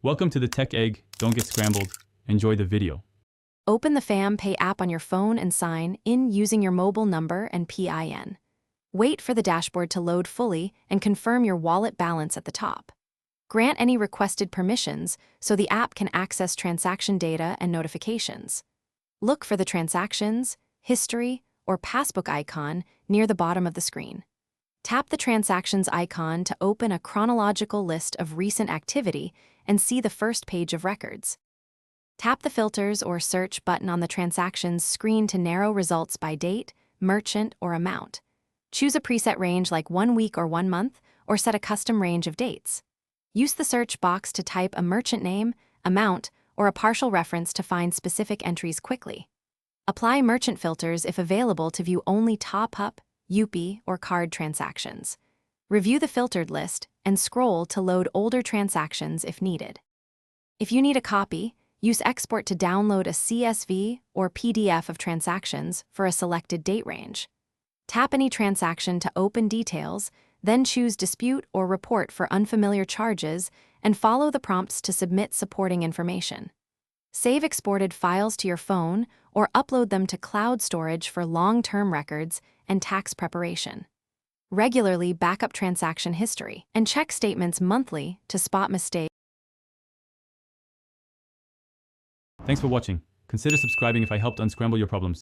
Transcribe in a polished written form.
Welcome to the Tech Egg. Don't get scrambled. Enjoy the video. Open the Fampay app on your phone and sign in using your mobile number and PIN. Wait for the dashboard to load fully and confirm your wallet balance at the top. Grant any requested permissions so the app can access transaction data and notifications. Look for the transactions, history, or passbook icon near the bottom of the screen. Tap the transactions icon to open a chronological list of recent activity and see the first page of records. Tap the filters or search button on the transactions screen to narrow results by date, merchant, or amount. Choose a preset range like 1 week or 1 month, or set a custom range of dates. Use the search box to type a merchant name, amount, or a partial reference to find specific entries quickly. Apply merchant filters if available to view only top-up, UPI, or card transactions. Review the filtered list and scroll to load older transactions if needed. If you need a copy, use export to download a CSV or PDF of transactions for a selected date range. Tap any transaction to open details, then choose Dispute or Report for unfamiliar charges and follow the prompts to submit supporting information. Save exported files to your phone or upload them to cloud storage for long-term records and tax preparation. Regularly backup transaction history and check statements monthly to spot mistakes. Thanks for watching. Consider subscribing if I helped unscramble your problems.